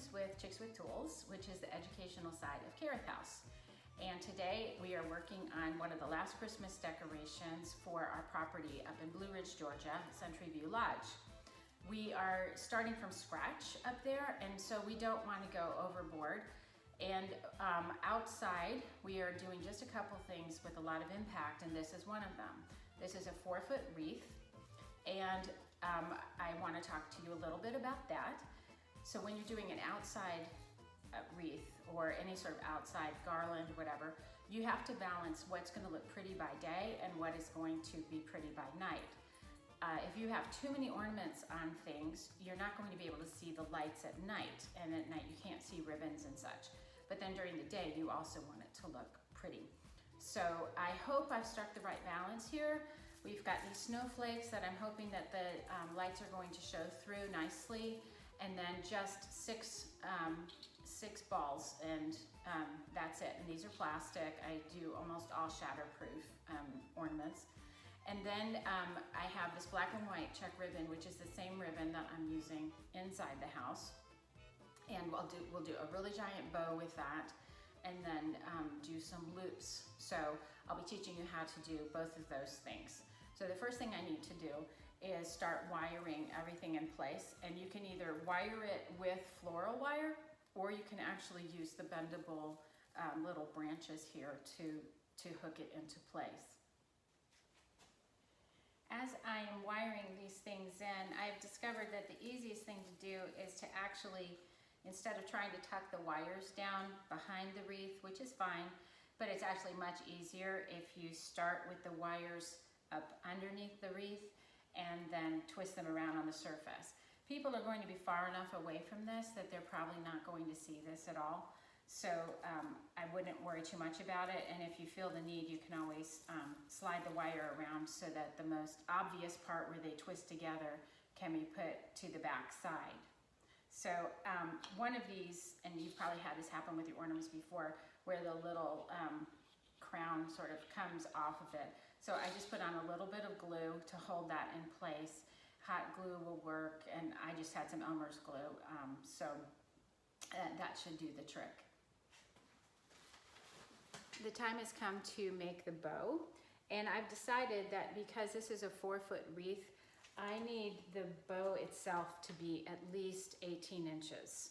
Congratulations with Chicks with Tools, which is the educational side of Careth House. And today we are working on one of the last Christmas decorations for our property up in Blue Ridge, Georgia, Century View Lodge. We are starting from scratch up there, and so we don't want to go overboard. And outside, we are doing just a couple things with a lot of impact, and this is one of them. This is a 4-foot wreath, and I want to talk to you a little bit about that. So when you're doing an outside wreath or any sort of outside garland, whatever, you have to balance what's going to look pretty by day and what is going to be pretty by night. If you have too many ornaments on things, you're not going to be able to see the lights at night, and at night you can't see ribbons and such. But then during the day, you also want it to look pretty. So I hope I've struck the right balance here. We've got these snowflakes that I'm hoping that the lights are going to show through nicely, and then just six balls, and that's it. And these are plastic. I do almost all shatterproof ornaments. And then I have this black and white check ribbon, which is the same ribbon that I'm using inside the house. And we'll do a really giant bow with that, and then do some loops. So I'll be teaching you how to do both of those things. So the first thing I need to do is start wiring everything in place, and you can either wire it with floral wire, or you can actually use the bendable little branches here to hook it into place. As I am wiring these things in, I've discovered that the easiest thing to do is to actually, instead of trying to tuck the wires down behind the wreath, which is fine, but it's actually much easier if you start with the wires up underneath the wreath and then twist them around on the surface. People are going to be far enough away from this that they're probably not going to see this at all. So I wouldn't worry too much about it, and if you feel the need, you can always slide the wire around so that the most obvious part where they twist together can be put to the back side. So one of these, and you've probably had this happen with your ornaments before, where the little crown sort of comes off of it. So I just put on a little bit of glue to hold that in place. Hot glue will work, and I just had some Elmer's glue, so that should do the trick. The time has come to make the bow, and I've decided that because this is a 4-foot wreath, I need the bow itself to be at least 18 inches.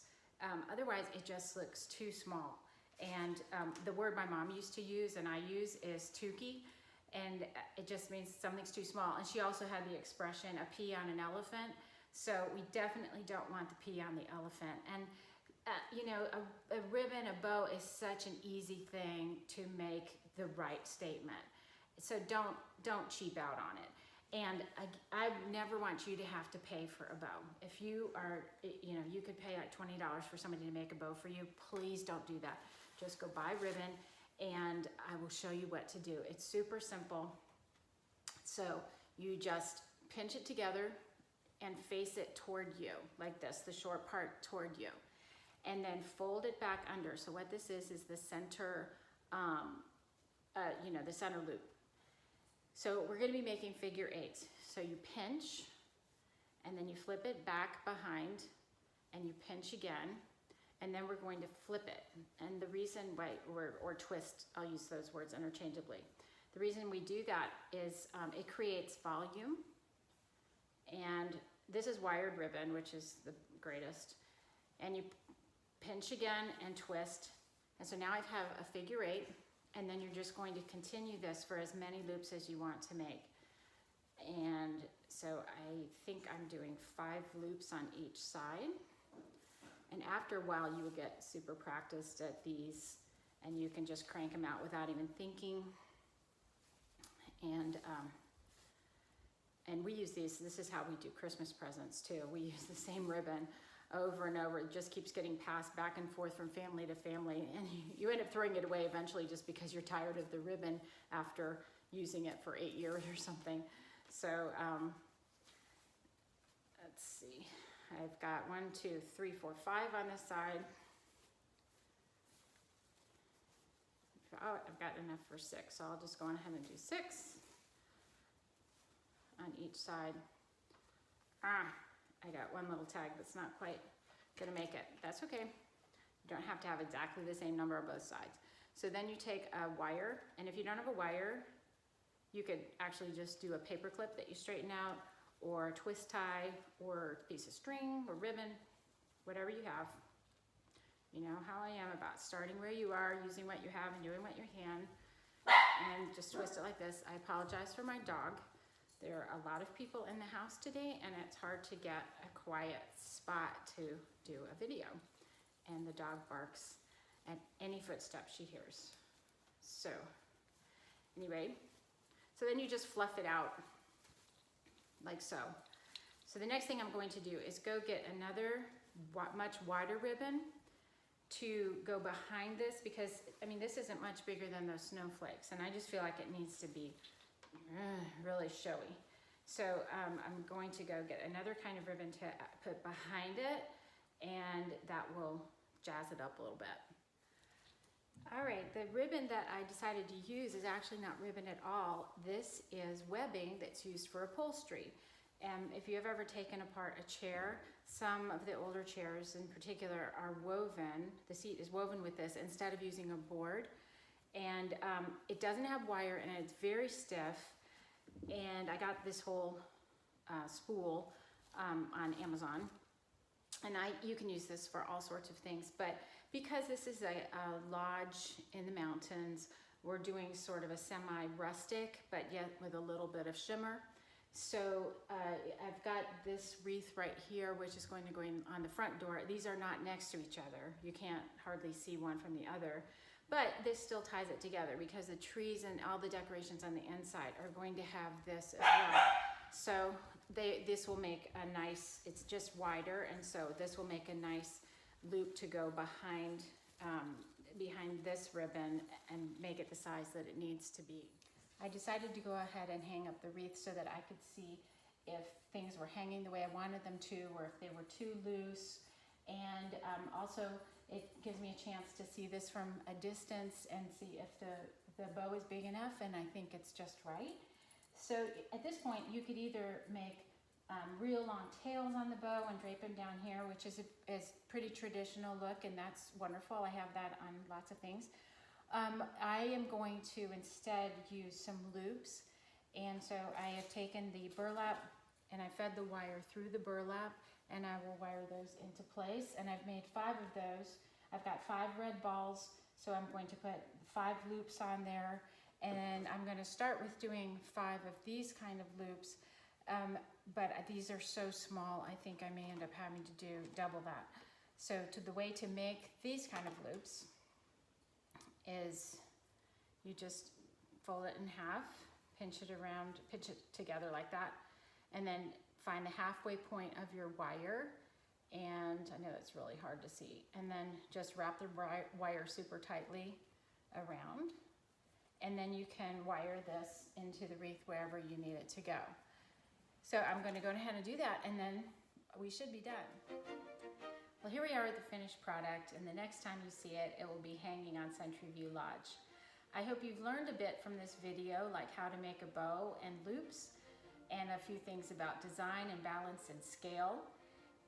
Otherwise, it just looks too small. And the word my mom used to use and I use is tookie, and it just means something's too small. And she also had the expression, a pea on an elephant. So we definitely don't want the pea on the elephant. And you know, a ribbon, a bow is such an easy thing to make the right statement. So don't cheap out on it. And I never want you to have to pay for a bow. If you are, you know, you could pay like $20 for somebody to make a bow for you. Please don't do that. Just go buy ribbon, and I will show you what to do. It's super simple. So you just pinch it together and face it toward you, like this, the short part toward you. And then fold it back under. So what this is the center, you know, the center loop. So we're going to be making figure eights. So you pinch, and then you flip it back behind, and you pinch again, and then we're going to flip it. And the reason why, or twist, I'll use those words interchangeably. The reason we do that is it creates volume, and this is wired ribbon, which is the greatest. And you pinch again and twist. And so now I have a figure eight, and then you're just going to continue this for as many loops as you want to make. And so I think I'm doing 5 loops on each side. And after a while, you will get super practiced at these, and you can just crank them out without even thinking. And we use these, this is how we do Christmas presents too. We use the same ribbon over and over. It just keeps getting passed back and forth from family to family, and you end up throwing it away eventually just because you're tired of the ribbon after using it for 8 years or something. So let's see, I've got 1, 2, 3, 4, 5 on this side. Oh, I've got enough for 6, so I'll just go on ahead and do 6 on each side. I got one little tag that's not quite gonna make it. That's okay. You don't have to have exactly the same number on both sides. So then you take a wire, and if you don't have a wire, you could actually just do a paper clip that you straighten out, or a twist tie, or a piece of string, or ribbon, whatever you have. You know how I am about starting where you are, using what you have, and doing what you can, and just twist it like this. I apologize for my dog. There are a lot of people in the house today, and it's hard to get a quiet spot to do a video. And the dog barks at any footsteps she hears. So, anyway, so then you just fluff it out like so. So the next thing I'm going to do is go get another much wider ribbon to go behind this, because I mean this isn't much bigger than those snowflakes, and I just feel like it needs to be really showy. So I'm going to go get another kind of ribbon to put behind it, and that will jazz it up a little bit. All right, the ribbon that I decided to use is actually not ribbon at all. This is webbing that's used for upholstery. And if you have ever taken apart a chair, some of the older chairs in particular are woven, the seat is woven with this instead of using a board. And it doesn't have wire, and it's very stiff. And I got this whole spool on Amazon. And you can use this for all sorts of things, but because this is a lodge in the mountains, we're doing sort of a semi-rustic, but yet with a little bit of shimmer. So I've got this wreath right here, which is going to go in on the front door. These are not next to each other. You can't hardly see one from the other, but this still ties it together because the trees and all the decorations on the inside are going to have this as well. So this will make a nice, it's just wider, and so this will make a nice loop to go behind this ribbon and make it the size that it needs to be. I decided to go ahead and hang up the wreath so that I could see if things were hanging the way I wanted them to, or if they were too loose. And also it gives me a chance to see this from a distance and see if the bow is big enough, and I think it's just right. So at this point, you could either make real long tails on the bow and drape them down here, which is a pretty traditional look, and that's wonderful. I have that on lots of things. I am going to instead use some loops, and so I have taken the burlap and I fed the wire through the burlap, and I will wire those into place, and I've made 5 of those. I've got 5 red balls, so I'm going to put 5 loops on there. And I'm going to start with doing 5 of these kind of loops, but these are so small, I think I may end up having to do double that. So the way to make these kind of loops is you just fold it in half, pinch it around, pinch it together like that, and then find the halfway point of your wire, and I know it's really hard to see, and then just wrap the wire super tightly around. And then you can wire this into the wreath wherever you need it to go. So I'm going to go ahead and do that, and then we should be done. Well, here we are at the finished product, and the next time you see it, it will be hanging on Century View Lodge. I hope you've learned a bit from this video, like how to make a bow and loops, and a few things about design and balance and scale.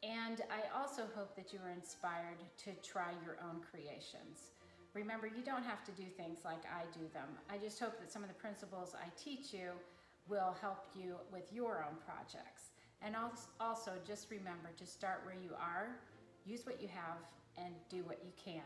And I also hope that you are inspired to try your own creations. Remember, you don't have to do things like I do them. I just hope that some of the principles I teach you will help you with your own projects. And also just remember to start where you are, use what you have, and do what you can.